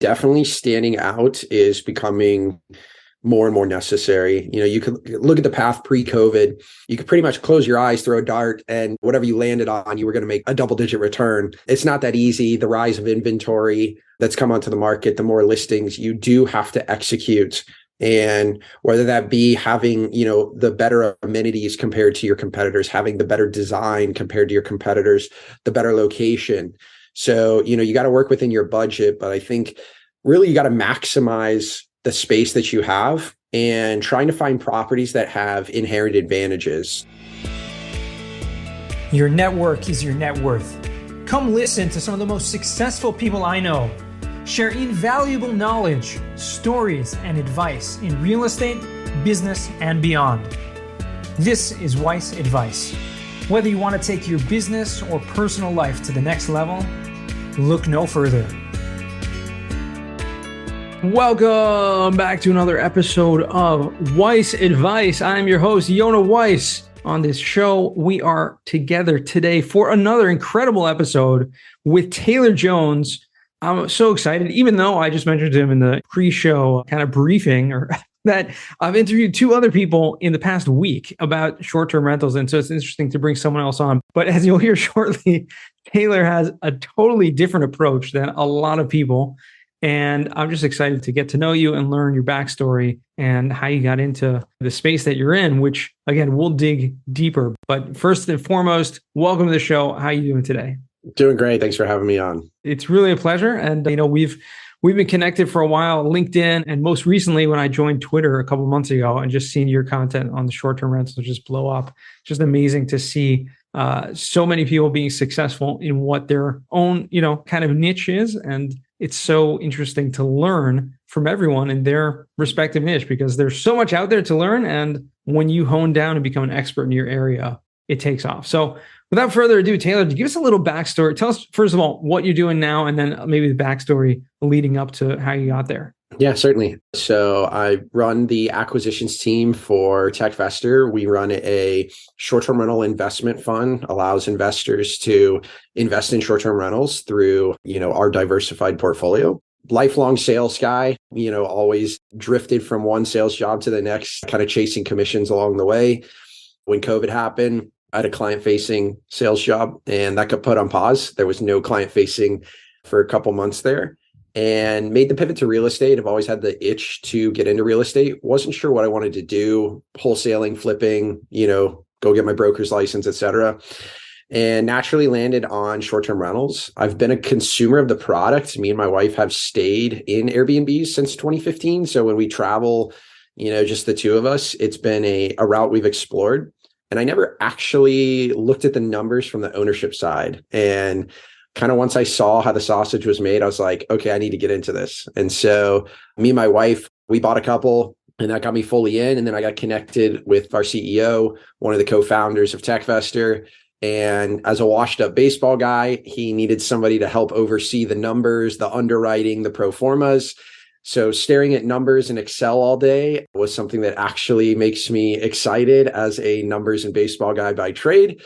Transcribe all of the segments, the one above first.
definitely standing out is becoming more and more necessary. You could look at the path pre-COVID. You could pretty much close your eyes, throw a dart, and whatever you landed on, you were going to make a double-digit return. It's not that easy. The rise of inventory that's come onto the market, the more listings, you do have to execute. And whether that be having, the better amenities compared to your competitors, having the better design compared to your competitors, the better location. So, you got to work within your budget, but I think really you got to maximize the space that you have and trying to find properties that have inherent advantages. Your network is your net worth. Come listen to some of the most successful people I know share invaluable knowledge, stories, and advice in real estate, business, and beyond. This is Weiss Advice. Whether you want to take your business or personal life to the next level, look no further. Welcome back to another episode of Weiss Advice. I'm your host, Yona Weiss. On this show, we are together today for another incredible episode with Taylor Jones. I'm so excited, even though I just mentioned him in the pre-show kind of briefing that I've interviewed two other people in the past week about short-term rentals. And so it's interesting to bring someone else on. But as you'll hear shortly, Taylor has a totally different approach than a lot of people. And I'm just excited to get to know you and learn your backstory and how you got into the space that you're in, which, again, we'll dig deeper. But first and foremost, welcome to the show. How are you doing today? Doing great. Thanks for having me on. It's really a pleasure. And, we've been connected for a while, LinkedIn, and most recently when I joined Twitter a couple of months ago and just seeing your content on the short-term rentals just blow up. Just amazing to see so many people being successful in what their own, kind of niche is. And it's so interesting to learn from everyone in their respective niche because there's so much out there to learn. And when you hone down and become an expert in your area, it takes off. So without further ado, Taylor, give us a little backstory. Tell us, first of all, what you're doing now, and then maybe the backstory leading up to how you got there. Yeah, certainly. So I run the acquisitions team for Techvestor. We run a short-term rental investment fund, allows investors to invest in short-term rentals through, our diversified portfolio. Lifelong sales guy, always drifted from one sales job to the next, kind of chasing commissions along the way. When COVID happened, I had a client-facing sales job and that got put on pause. There was no client-facing for a couple months there. And made the pivot to real estate. I've always had the itch to get into real estate. Wasn't sure what I wanted to do, wholesaling, flipping, go get my broker's license, et cetera. And naturally landed on short-term rentals. I've been a consumer of the product. Me and my wife have stayed in Airbnbs since 2015. So when we travel, just the two of us, it's been a route we've explored. And I never actually looked at the numbers from the ownership side. And kind of once I saw how the sausage was made, I was like, okay, I need to get into this. And so me and my wife, we bought a couple and that got me fully in. And then I got connected with our CEO, one of the co-founders of Techvestor. And as a washed up baseball guy, he needed somebody to help oversee the numbers, the underwriting, the pro formas. So staring at numbers in Excel all day was something that actually makes me excited as a numbers and baseball guy by trade.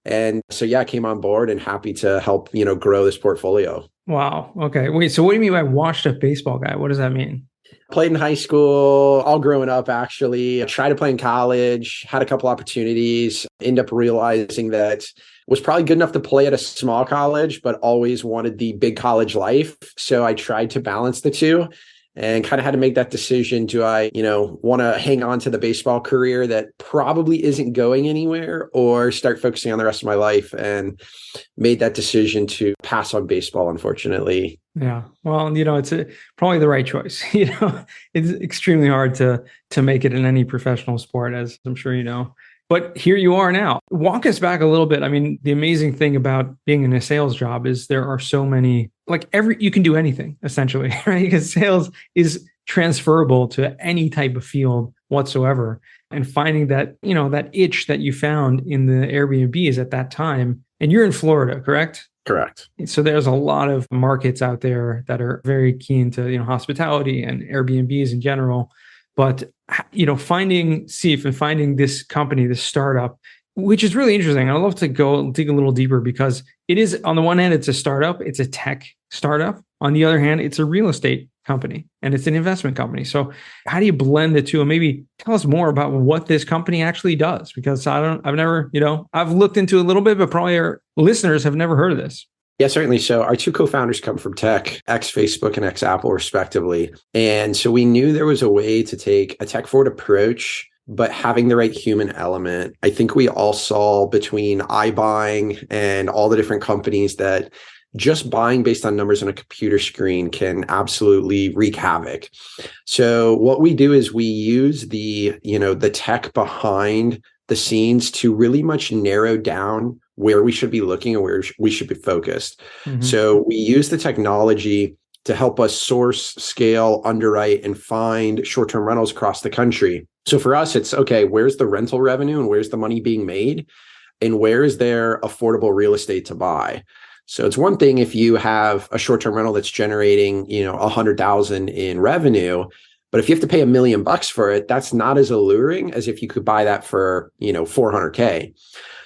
And so, I came on board and happy to help, grow this portfolio. Wow. Okay. Wait, so what do you mean by washed up baseball guy? What does that mean? Played in high school, all growing up, actually. I tried to play in college, had a couple opportunities, end up realizing that was probably good enough to play at a small college, but always wanted the big college life. So I tried to balance the two. And kind of had to make that decision. Do I, want to hang on to the baseball career that probably isn't going anywhere or start focusing on the rest of my life? And made that decision to pass on baseball, unfortunately. Yeah. Well, it's probably the right choice. It's extremely hard to make it in any professional sport, as I'm sure you know. But here you are now. Walk us back a little bit. I mean, the amazing thing about being in a sales job is there are so many, you can do anything essentially, right? Because sales is transferable to any type of field whatsoever. And finding that, that itch that you found in the Airbnbs at that time, and you're in Florida, correct? Correct. So there's a lot of markets out there that are very keen to, hospitality and Airbnbs in general. But, finding Seif and finding this company, this startup, which is really interesting. I'd love to go dig a little deeper because it is, on the one hand, it's a startup. It's a tech startup. On the other hand, it's a real estate company and it's an investment company. So how do you blend the two? And maybe tell us more about what this company actually does, because I've never, I've looked into a little bit, but probably our listeners have never heard of this. Yeah, certainly. So our two co-founders come from tech, ex-Facebook and ex-Apple respectively. And so we knew there was a way to take a tech-forward approach, but having the right human element. I think we all saw between iBuying and all the different companies that just buying based on numbers on a computer screen can absolutely wreak havoc. So what we do is we use the tech behind the scenes to really much narrow down where we should be looking and where we should be focused. Mm-hmm. So we use the technology to help us source, scale, underwrite, and find short-term rentals across the country. So for us, it's okay, where's the rental revenue and where's the money being made? And where is there affordable real estate to buy? So it's one thing if you have a short-term rental that's generating, $100,000 in revenue, but if you have to pay $1 million for it, that's not as alluring as if you could buy that for, $400K.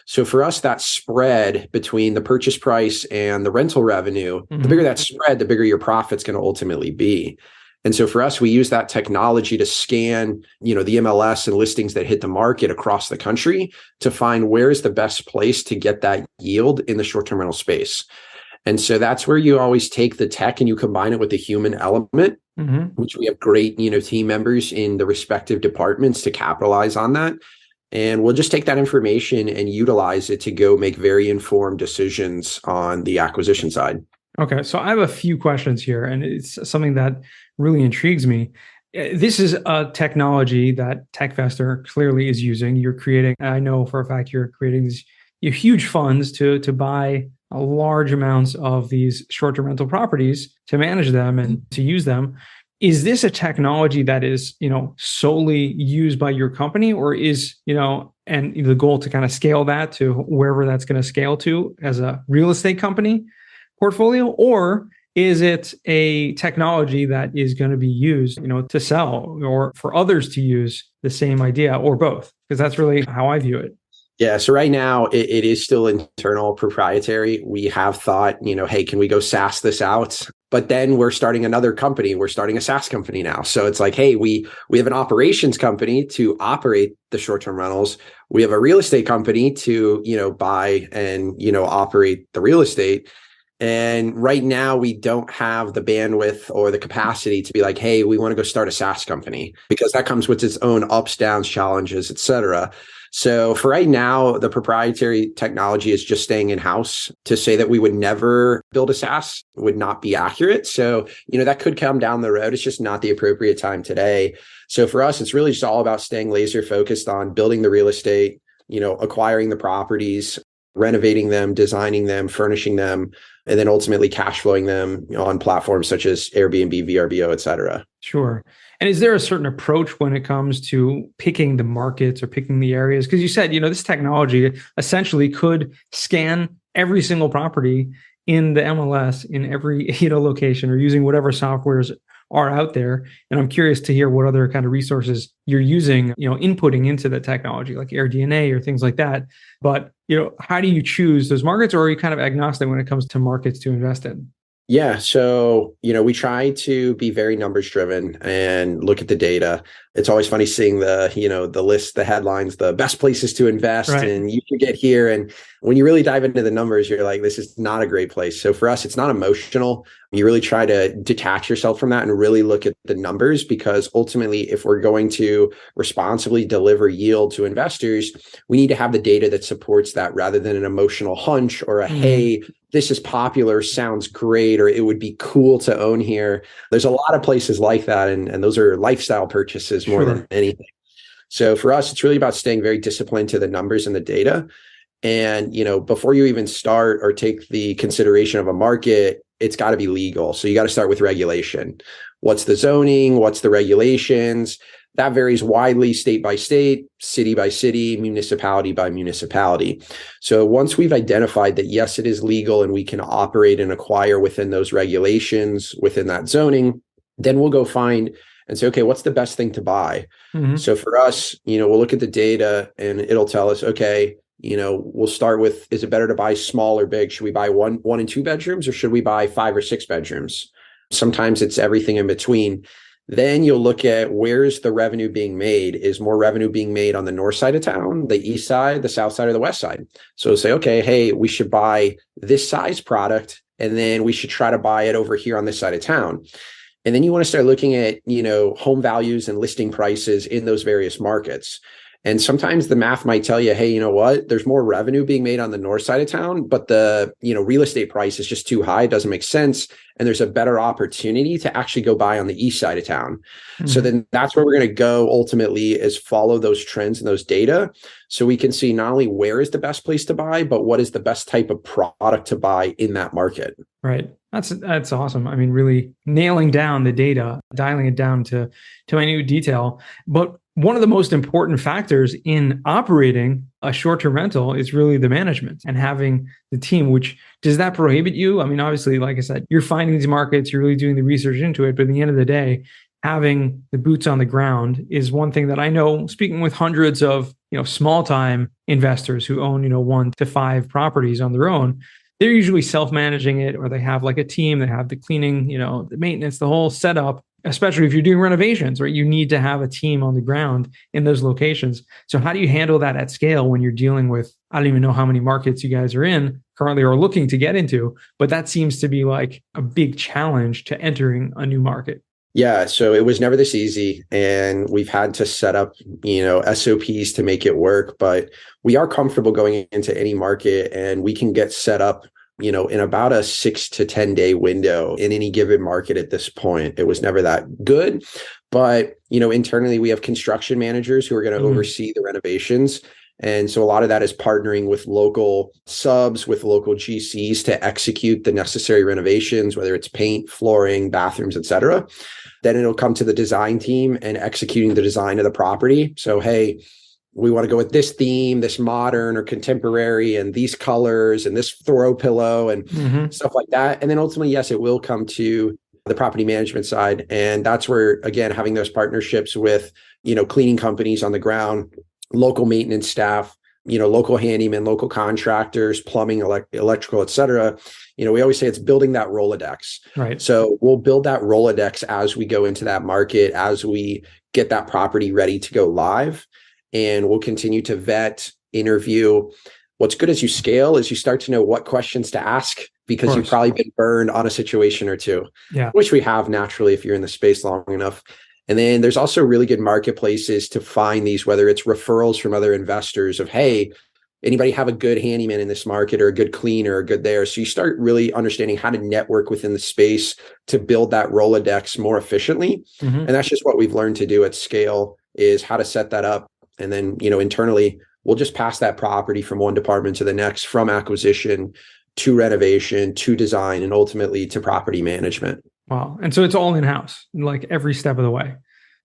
So for us, that spread between the purchase price and the rental revenue, mm-hmm. the bigger that spread, the bigger your profit's going to ultimately be. And so for us, we use that technology to scan, the MLS and listings that hit the market across the country to find where's the best place to get that yield in the short-term rental space. And so that's where you always take the tech and you combine it with the human element, mm-hmm. which we have great, team members in the respective departments to capitalize on that. And we'll just take that information and utilize it to go make very informed decisions on the acquisition side. Okay, so I have a few questions here, and it's something that really intrigues me. This is a technology that Techvestor clearly is using. You're creating, I know for a fact you're creating these huge funds to buy large amounts of these short-term rental properties, to manage them and to use them. Is this a technology that is, solely used by your company, or is, and the goal to kind of scale that to wherever that's going to scale to as a real estate company portfolio, or is it a technology that is going to be used, to sell or for others to use the same idea, or both? Because that's really how I view it. Yeah. So right now it is still internal proprietary. We have thought, hey, can we go SaaS this out? But then we're starting another company. We're starting a SaaS company now. So it's like, hey, we have an operations company to operate the short-term rentals. We have a real estate company to, buy and, operate the real estate. And right now we don't have the bandwidth or the capacity to be like, hey, we want to go start a SaaS company, because that comes with its own ups, downs, challenges, et cetera. So for right now, the proprietary technology is just staying in-house. To say that we would never build a SaaS would not be accurate. So, that could come down the road. It's just not the appropriate time today. So for us, it's really just all about staying laser focused on building the real estate, acquiring the properties, renovating them, designing them, furnishing them, and then ultimately cash flowing them on platforms such as Airbnb, VRBO, et cetera. Sure. And is there a certain approach when it comes to picking the markets or picking the areas? Because you said, this technology essentially could scan every single property in the MLS in every, location, or using whatever softwares are out there. And I'm curious to hear what other kind of resources you're using, inputting into the technology, like AirDNA or things like that. But, how do you choose those markets, or are you kind of agnostic when it comes to markets to invest in? Yeah. So, we try to be very numbers driven and look at the data. It's always funny seeing the list, the headlines, the best places to invest, right, and you can get here. And when you really dive into the numbers, you're like, this is not a great place. So for us, it's not emotional. You really try to detach yourself from that and really look at the numbers, because ultimately, if we're going to responsibly deliver yield to investors, we need to have the data that supports that, rather than an emotional hunch or hey, this is popular, sounds great, or it would be cool to own here. There's a lot of places like that. And those are lifestyle purchases more than anything. So for us, it's really about staying very disciplined to the numbers and the data. And, before you even start or take the consideration of a market, it's got to be legal. So you got to start with regulation. What's the zoning? What's the regulations? That varies widely state by state, city by city, municipality by municipality. So once we've identified that, yes, it is legal and we can operate and acquire within those regulations, within that zoning, then we'll go find and say, okay, what's the best thing to buy? Mm-hmm. So for us, we'll look at the data and it'll tell us, okay, we'll start with, is it better to buy small or big? Should we buy one and two bedrooms, or should we buy 5 or 6 bedrooms? Sometimes it's everything in between. Then you'll look at where's the revenue being made. Is more revenue being made on the north side of town, the east side, the south side, or the west side? So say, okay, hey, we should buy this size product, and then we should try to buy it over here on this side of town. And then you want to start looking at, home values and listing prices in those various markets. And sometimes the math might tell you, hey, you know what? There's more revenue being made on the north side of town, but the, real estate price is just too high. It doesn't make sense. And there's a better opportunity to actually go buy on the east side of town. Mm-hmm. So then that's where we're going to go ultimately, is follow those trends and those data. So we can see not only where is the best place to buy, but what is the best type of product to buy in that market. Right. That's awesome. I mean, really nailing down the data, dialing it down to minute detail. But one of the most important factors in operating a short-term rental is really the management and having the team, which does that prohibit you? I mean, obviously, like I said, you're finding these markets, you're really doing the research into it. But at the end of the day, having the boots on the ground is one thing that I know, speaking with hundreds of, small-time investors who own, 1 to 5 properties on their own. They're usually self-managing it, or they have like a team, they have the cleaning, the maintenance, the whole setup, especially if you're doing renovations, right? You need to have a team on the ground in those locations. So how do you handle that at scale when you're dealing with, I don't even know how many markets you guys are in currently or looking to get into, but that seems to be like a big challenge to entering a new market. Yeah, so it was never this easy, and we've had to set up, SOPs to make it work, but we are comfortable going into any market, and we can get set up, in about a 6 to 10 day window in any given market at this point. It was never that good, but, internally we have construction managers who are going to oversee the renovations. And so a lot of that is partnering with local subs, with local GCs to execute the necessary renovations, whether it's paint, flooring, bathrooms, et cetera. Then it'll come to the design team and executing the design of the property. So, hey, we want to go with this theme, this modern or contemporary, and these colors and this throw pillow and stuff like that. And then ultimately, yes, it will come to the property management side. And that's where, again, having those partnerships with, cleaning companies on the ground, local maintenance staff, local handymen, local contractors, plumbing, electrical, et cetera. We always say it's building that Rolodex. Right. So we'll build that Rolodex as we go into that market, as we get that property ready to go live. And we'll continue to vet, interview. What's good as you scale is you start to know what questions to ask, because you've probably been burned on a situation or two, which we have naturally if you're in the space long enough. And then there's also really good marketplaces to find these, whether it's referrals from other investors of, hey, anybody have a good handyman in this market, or a good cleaner, or good there. So you start really understanding how to network within the space to build that Rolodex more efficiently. And that's just what we've learned to do at scale, is how to set that up. And then, internally, we'll just pass that property from one department to the next, from acquisition to renovation to design, and ultimately to property management. Wow. And so it's all in-house, like every step of the way.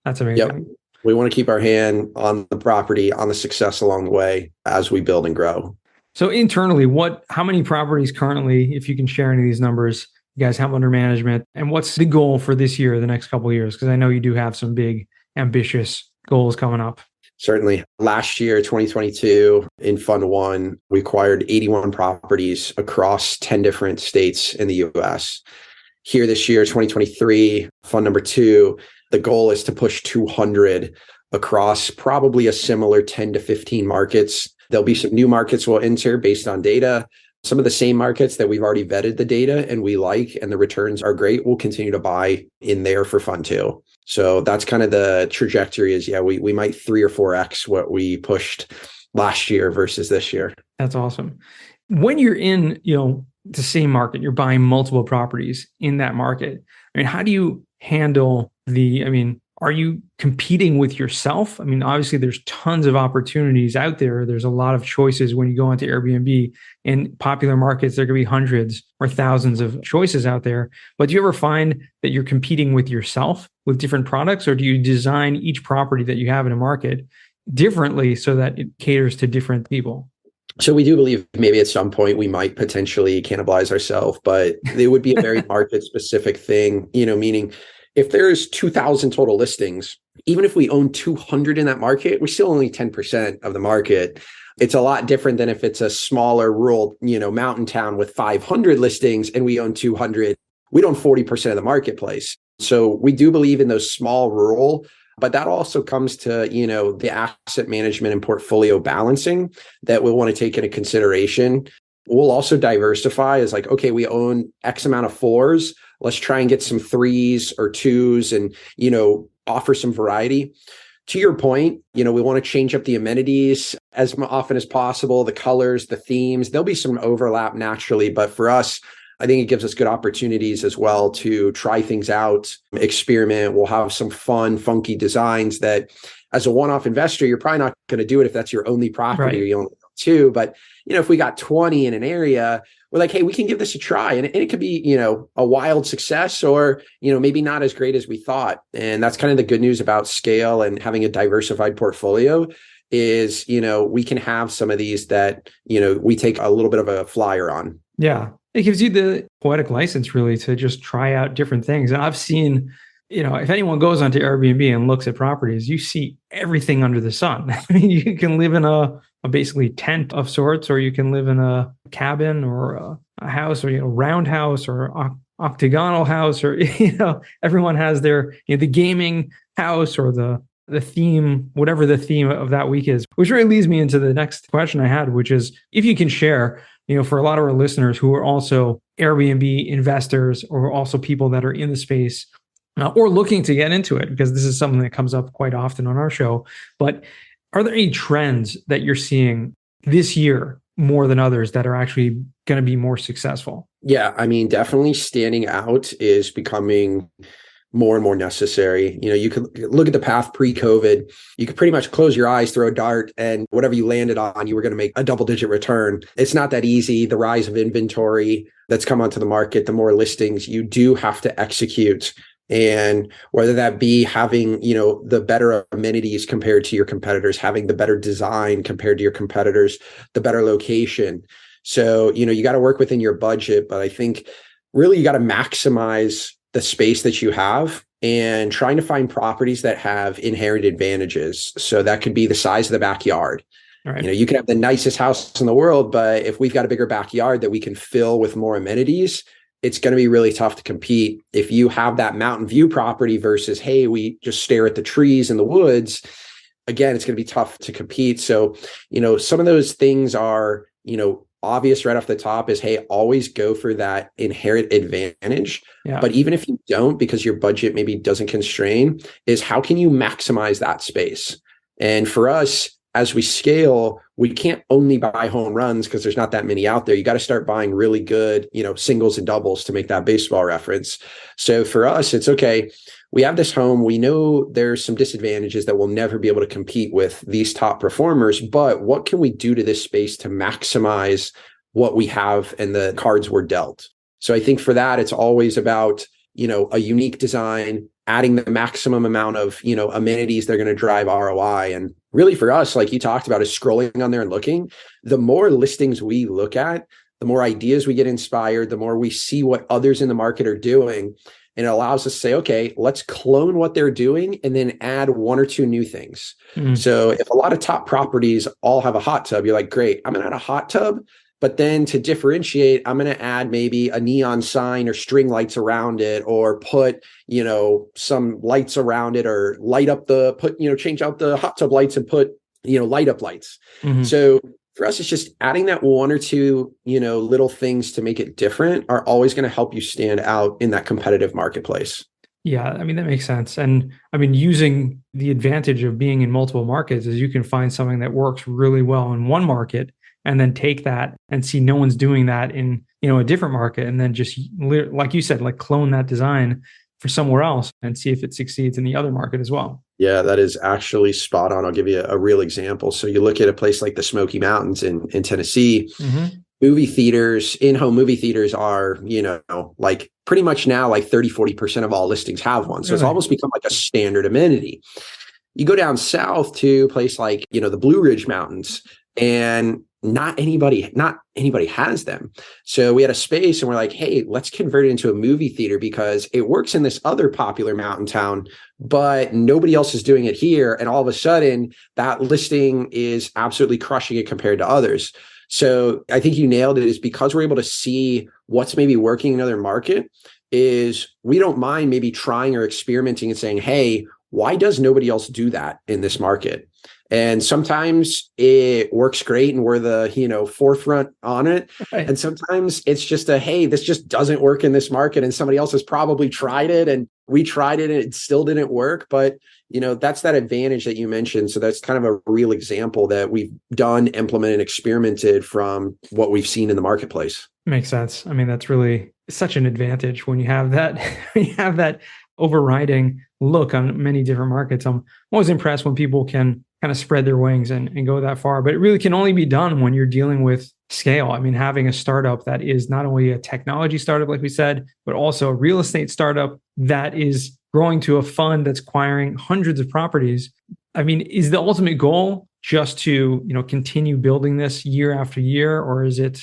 That's amazing. Yep. We want to keep our hand on the property, on the success along the way as we build and grow. So internally, how many properties currently, if you can share any of these numbers, you guys have under management, and what's the goal for this year, the next couple of years? Because I know you do have some big, ambitious goals coming up. Certainly. Last year, 2022, in Fund 1, we acquired 81 properties across 10 different states in the US. Here this year, 2023, Fund number 2, the goal is to push 200 across probably a similar 10 to 15 markets. There'll be some new markets we'll enter based on data. Some of the same markets that we've already vetted the data and we like, and the returns are great, we'll continue to buy in there for Fund 2. So that's kind of the trajectory is, we might 3 or 4x what we pushed last year versus this year. That's awesome. When you're in, the same market, you're buying multiple properties in that market. I mean, how do you handle are you competing with yourself? I mean, obviously there's tons of opportunities out there. There's a lot of choices when you go onto Airbnb. In popular markets, there could be hundreds or thousands of choices out there. But do you ever find that you're competing with yourself with different products, or do you design each property that you have in a market differently so that it caters to different people? So we do believe maybe at some point we might potentially cannibalize ourselves, but it would be a very market specific thing, meaning if there's 2,000 total listings, even if we own 200 in that market, we're still only 10% of the market. It's a lot different than if it's a smaller rural, mountain town with 500 listings and we own 200. we own 40% of the marketplace. So we do believe in those small rural, but that also comes to, the asset management and portfolio balancing that we'll want to take into consideration. We'll also diversify as like, okay, we own X amount of fours. Let's try and get some threes or twos and, offer some variety. To your point, we want to change up the amenities as often as possible, the colors, the themes. There'll be some overlap naturally, but for us, I think it gives us good opportunities as well to try things out, experiment. We'll have some fun, funky designs that as a one-off investor, you're probably not going to do it if that's your only property or you only own two. But, if we got 20 in an area, we're like, hey, we can give this a try. And it could be, a wild success or, maybe not as great as we thought. And that's kind of the good news about scale and having a diversified portfolio is, we can have some of these that, we take a little bit of a flyer on. Yeah. It gives you the poetic license really to just try out different things. And I've seen, if anyone goes onto Airbnb and looks at properties, you see everything under the sun. I mean, you can live in a basically tent of sorts, or you can live in a cabin or a house or, roundhouse or octagonal house, or, everyone has their, the gaming house or the theme, whatever the theme of that week is, which really leads me into the next question I had, which is if you can share, for a lot of our listeners who are also Airbnb investors or also people that are in the space or looking to get into it, because this is something that comes up quite often on our show. But are there any trends that you're seeing this year more than others that are actually going to be more successful? Yeah, I mean, definitely standing out is becoming more and more necessary. You could look at the path pre-COVID. You could pretty much close your eyes, throw a dart, and whatever you landed on, you were going to make a double-digit return. It's not that easy. The rise of inventory that's come onto the market, the more listings, you do have to execute. And whether that be having, the better amenities compared to your competitors, having the better design compared to your competitors, the better location. So, you got to work within your budget, but I think really you got to maximize the space that you have and trying to find properties that have inherent advantages. So that could be the size of the backyard. Right. You can have the nicest house in the world, but if we've got a bigger backyard that we can fill with more amenities, it's going to be really tough to compete. If you have that mountain view property versus, hey, we just stare at the trees and the woods, again, it's going to be tough to compete. So, some of those things are, obvious right off the top is, hey, always go for that inherent advantage. Yeah. But even if you don't, because your budget maybe doesn't constrain, is how can you maximize that space? And for us, as we scale, we can't only buy home runs because there's not that many out there. You got to start buying really good, singles and doubles to make that baseball reference. So for us, it's okay. We have this home. We know there's some disadvantages that we'll never be able to compete with these top performers, but what can we do to this space to maximize what we have and the cards we're dealt? So I think for that, it's always about, a unique design, adding the maximum amount of, amenities that are going to drive ROI. And really for us, like you talked about, is scrolling on there and looking. The more listings we look at, the more ideas we get inspired, the more we see what others in the market are doing. And it allows us to say, okay, let's clone what they're doing and then add one or two new things. So if a lot of top properties all have a hot tub, you're like, great, I'm going to add a hot tub. But then to differentiate, I'm going to add maybe a neon sign or string lights around it, or put, some lights around it, or change out the hot tub lights and put, light up lights. So for us, it's just adding that one or two, little things to make it different are always going to help you stand out in that competitive marketplace. Yeah, I mean, that makes sense. And I mean, using the advantage of being in multiple markets is you can find something that works really well in one market and then take that and see no one's doing that in, a different market. And then just, like you said, like clone that design for somewhere else and see if it succeeds in the other market as well. Yeah, that is actually spot on. I'll give you a real example. So you look at a place like the Smoky Mountains in Tennessee, movie theaters, in-home movie theaters are, like pretty much now like 30-40% of all listings have one. So it's almost become like a standard amenity. You go down south to a place like, the Blue Ridge Mountains, and not anybody has them. So we had a space and we're like, hey, let's convert it into a movie theater because it works in this other popular mountain town, but nobody else is doing it here. And all of a sudden that listing is absolutely crushing it compared to others. So I think you nailed it, is because we're able to see what's maybe working in another market is we don't mind maybe trying or experimenting and saying, hey, why does nobody else do that in this market? And sometimes it works great and we're the, forefront on it. Right. And sometimes it's just hey, this just doesn't work in this market and somebody else has probably tried it and we tried it and it still didn't work. But, that's that advantage that you mentioned. So that's kind of a real example that we've done, implemented, experimented from what we've seen in the marketplace. Makes sense. I mean, that's really such an advantage when you have that, when you have that overriding look on many different markets. I'm always impressed when people can kind of spread their wings and go that far, but it really can only be done when you're dealing with scale. I mean, having a startup that is not only a technology startup, like we said, but also a real estate startup that is growing to a fund that's acquiring hundreds of properties. I mean, is the ultimate goal just to, continue building this year after year? Or is it,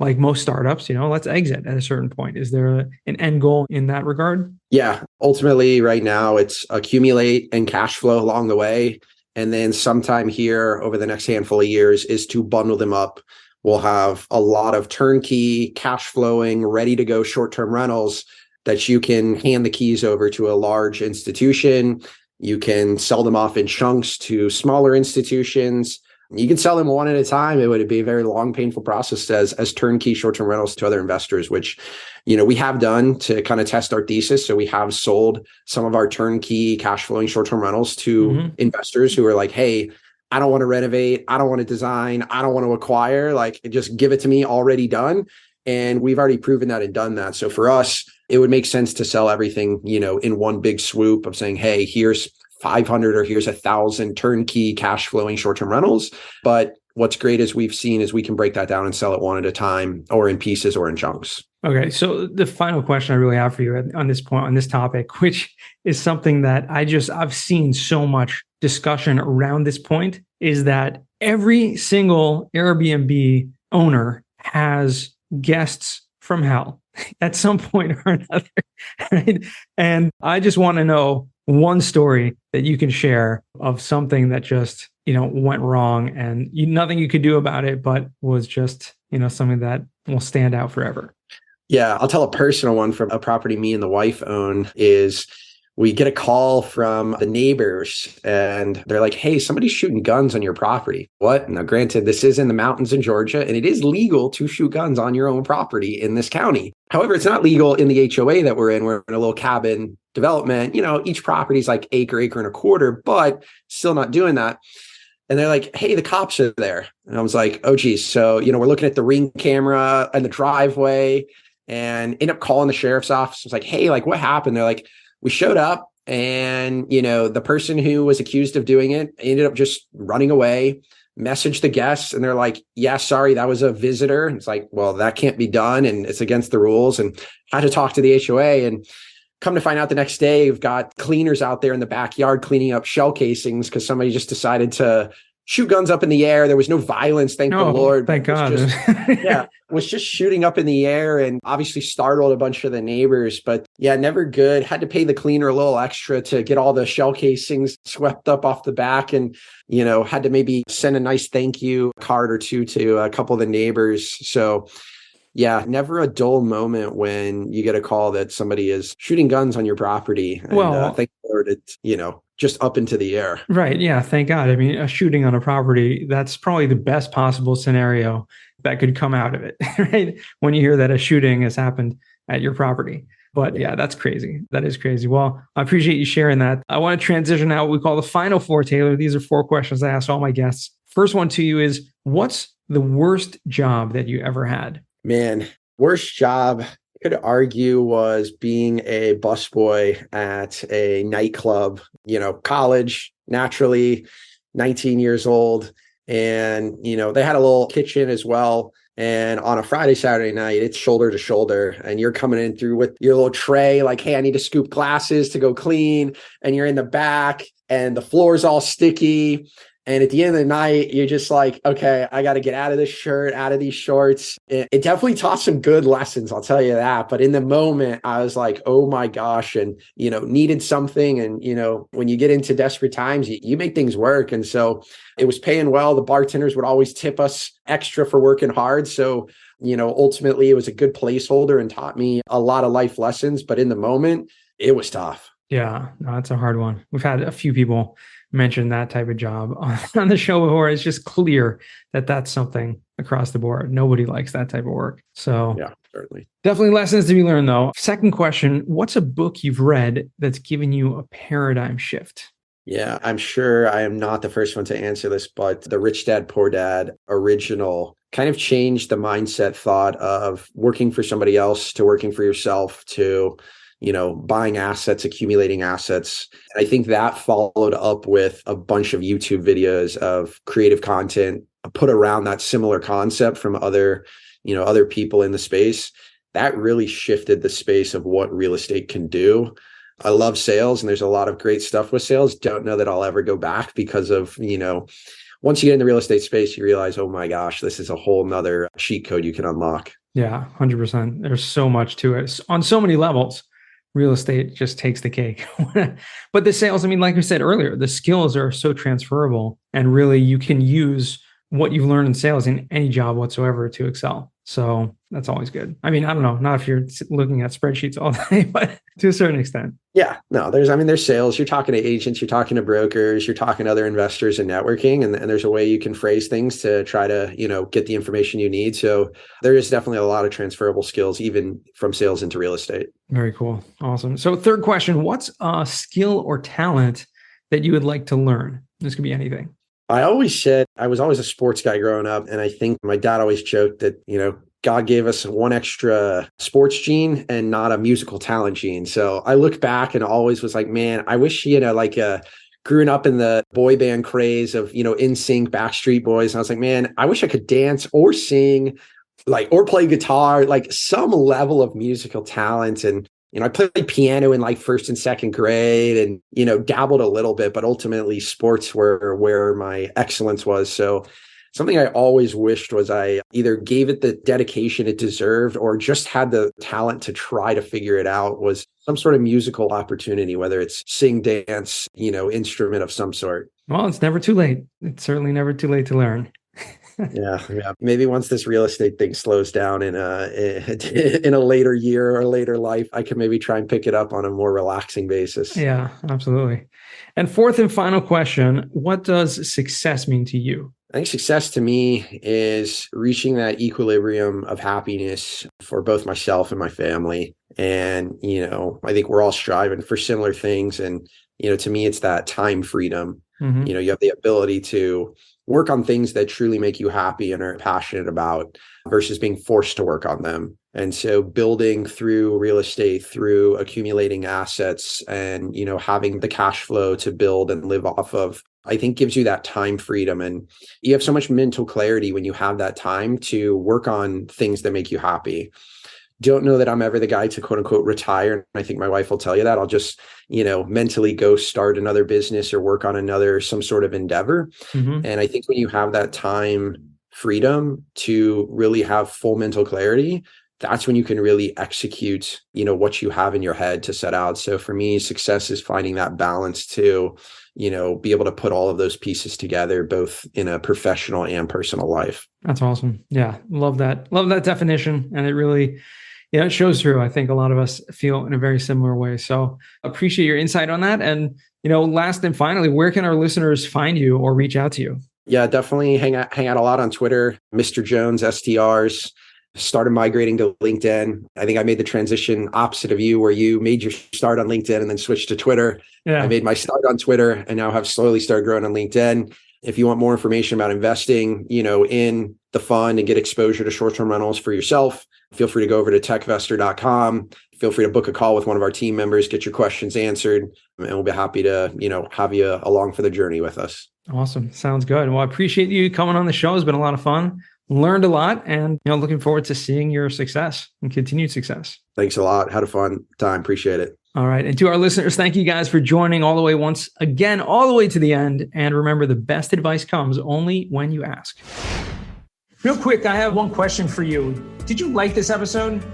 like most startups, let's exit at a certain point? Is there an end goal in that regard? Yeah. Ultimately, right now, it's accumulate and cash flow along the way. And then sometime here over the next handful of years is to bundle them up. We'll have a lot of turnkey, cash flowing, ready to go short-term rentals that you can hand the keys over to a large institution. You can sell them off in chunks to smaller institutions. You can sell them one at a time. It would be a very long, painful process as turnkey short-term rentals to other investors, which, we have done to kind of test our thesis. So we have sold some of our turnkey cash flowing short-term rentals to investors who are like, hey, I don't want to renovate. I don't want to design. I don't want to acquire. Like, just give it to me already done. And we've already proven that and done that. So for us, it would make sense to sell everything, in one big swoop of saying, hey, here's 500 or here's 1,000 turnkey cash flowing short-term rentals. But what's great is we've seen is we can break that down and sell it one at a time or in pieces or in chunks. Okay. So the final question I really have for you on this point, on this topic, which is something that I've seen so much discussion around this point, is that every single Airbnb owner has guests from hell at some point or another. Right? And I just want to know one story that you can share of something that just, went wrong and nothing you could do about it, but was just, something that will stand out forever. Yeah, I'll tell a personal one from a property me and the wife own. Is we get a call from the neighbors and they're like, hey, somebody's shooting guns on your property. What? Now, granted, this is in the mountains in Georgia and it is legal to shoot guns on your own property in this county. However, it's not legal in the HOA that we're in. We're in a little cabin development. Each property is like acre and a quarter, but still not doing that. And they're like, hey, the cops are there. And I was like, oh, geez. So, we're looking at the Ring camera and the driveway and end up calling the sheriff's office. I was like, hey, like what happened? They're like, we showed up and, the person who was accused of doing it ended up just running away, messaged the guests. And they're like, yeah, sorry, that was a visitor. And it's like, well, that can't be done. And it's against the rules, and had to talk to the HOA. And come to find out the next day, we've got cleaners out there in the backyard cleaning up shell casings because somebody just decided to shoot guns up in the air. There was no violence, thank the Lord. Thank God. Was just shooting up in the air and obviously startled a bunch of the neighbors. But yeah, never good. Had to pay the cleaner a little extra to get all the shell casings swept up off the back, and had to maybe send a nice thank you card or two to a couple of the neighbors. So yeah, never a dull moment when you get a call that somebody is shooting guns on your property. And thank the Lord, it's, just up into the air. Right. Yeah. Thank God. I mean, a shooting on a property, that's probably the best possible scenario that could come out of it, right? When you hear that a shooting has happened at your property. But yeah, that's crazy. That is crazy. Well, I appreciate you sharing that. I want to transition out what we call the final four, Taylor. These are 4 questions I ask all my guests. First one to you is, what's the worst job that you ever had? Man, worst job, I could argue, was being a busboy at a nightclub, college, naturally, 19 years old. And, they had a little kitchen as well. And on a Friday, Saturday night, it's shoulder to shoulder. And you're coming in through with your little tray, like, hey, I need to scoop glasses to go clean. And you're in the back and the floor's all sticky. And at the end of the night, you're just like, okay, I got to get out of this shirt, out of these shorts. It definitely taught some good lessons, I'll tell you that. But in the moment, I was like, oh my gosh, and, needed something. And, when you get into desperate times, you make things work. And so it was paying well. The bartenders would always tip us extra for working hard. So, ultimately it was a good placeholder and taught me a lot of life lessons. But in the moment, it was tough. Yeah, no, that's a hard one. We've had a few people mention that type of job on the show before. It's just clear that that's something across the board. Nobody likes that type of work. So yeah, certainly. Definitely lessons to be learned though. Second question, what's a book you've read that's given you a paradigm shift? Yeah, I'm sure I am not the first one to answer this, but the Rich Dad, Poor Dad original kind of changed the mindset thought of working for somebody else to working for yourself to buying assets, accumulating assets. And I think that followed up with a bunch of YouTube videos of creative content put around that similar concept from other people in the space. That really shifted the space of what real estate can do. I love sales and there's a lot of great stuff with sales. Don't know that I'll ever go back because of, once you get in the real estate space, you realize, oh my gosh, this is a whole nother cheat code you can unlock. Yeah, 100%. There's so much to it on so many levels. Real estate just takes the cake. But the sales, I mean, like we said earlier, the skills are so transferable and really you can use what you've learned in sales in any job whatsoever to excel. So that's always good. I mean, I don't know, not if you're looking at spreadsheets all day, but to a certain extent. Yeah, no, there's sales. You're talking to agents, you're talking to brokers, you're talking to other investors and networking. And there's a way you can phrase things to try to, get the information you need. So there is definitely a lot of transferable skills, even from sales into real estate. Very cool. Awesome. So third question, what's a skill or talent that you would like to learn? This could be anything. I always said I was always a sports guy growing up. And I think my dad always joked that, God gave us one extra sports gene and not a musical talent gene. So I look back and always was like, man, I wish, growing up in the boy band craze of, NSYNC, Backstreet Boys. And I was like, man, I wish I could dance or sing, or play guitar, some level of musical talent. And, I played piano in first and second grade and, dabbled a little bit, but ultimately sports were where my excellence was. So something I always wished was I either gave it the dedication it deserved or just had the talent to try to figure it out, was some sort of musical opportunity, whether it's sing, dance, instrument of some sort. Well, it's never too late. It's certainly never too late to learn. Yeah. Maybe once this real estate thing slows down in a later year or later life, I can maybe try and pick it up on a more relaxing basis. Yeah, absolutely. And fourth and final question, what does success mean to you? I think success to me is reaching that equilibrium of happiness for both myself and my family. And, I think we're all striving for similar things. And, to me, it's that time freedom. Mm-hmm. You have the ability to work on things that truly make you happy and are passionate about versus being forced to work on them. And so building through real estate, through accumulating assets and, having the cash flow to build and live off of, I think gives you that time freedom. And you have so much mental clarity when you have that time to work on things that make you happy. Don't know that I'm ever the guy to quote unquote retire. And I think my wife will tell you that. I'll just, mentally go start another business or work on some sort of endeavor. Mm-hmm. And I think when you have that time freedom to really have full mental clarity, that's when you can really execute, what you have in your head to set out. So for me, success is finding that balance to, be able to put all of those pieces together, both in a professional and personal life. That's awesome. Yeah. Love that. Love that definition. And it really, it shows through. I think a lot of us feel in a very similar way. So appreciate your insight on that. And, last and finally, where can our listeners find you or reach out to you? Yeah, definitely hang out a lot on Twitter, Mr. Jones, STRs. Started migrating to LinkedIn. I think I made the transition opposite of you, where you made your start on LinkedIn and then switched to Twitter. Yeah. I made my start on Twitter and now have slowly started growing on LinkedIn. If you want more information about investing, in the fund and get exposure to short-term rentals for yourself, feel free to go over to techvestor.com. Feel free to book a call with one of our team members, get your questions answered, and we'll be happy to, have you along for the journey with us. Awesome. Sounds good. Well, I appreciate you coming on the show. It's been a lot of fun. Learned a lot and, looking forward to seeing your success and continued success. Thanks a lot. Had a fun time. Appreciate it. All right. And to our listeners, thank you guys for joining all the way once again, all the way to the end. And remember, the best advice comes only when you ask. Real quick, I have one question for you. Did you like this episode?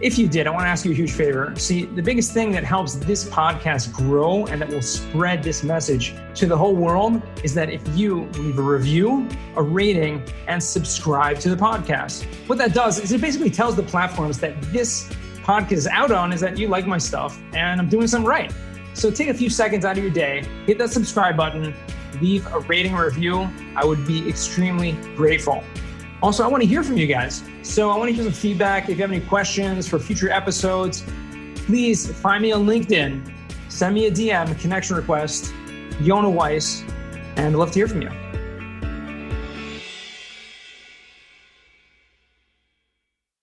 If you did, I want to ask you a huge favor. See, the biggest thing that helps this podcast grow and that will spread this message to the whole world is that if you leave a review, a rating, and subscribe to the podcast. What that does is it basically tells the platforms that this podcast is out on is that you like my stuff and I'm doing something right. So take a few seconds out of your day, hit that subscribe button, leave a rating or review. I would be extremely grateful. Also, I want to hear from you guys. So I want to hear some feedback. If you have any questions for future episodes, please find me on LinkedIn. Send me a DM, a connection request, Yona Weiss, and I'd love to hear from you.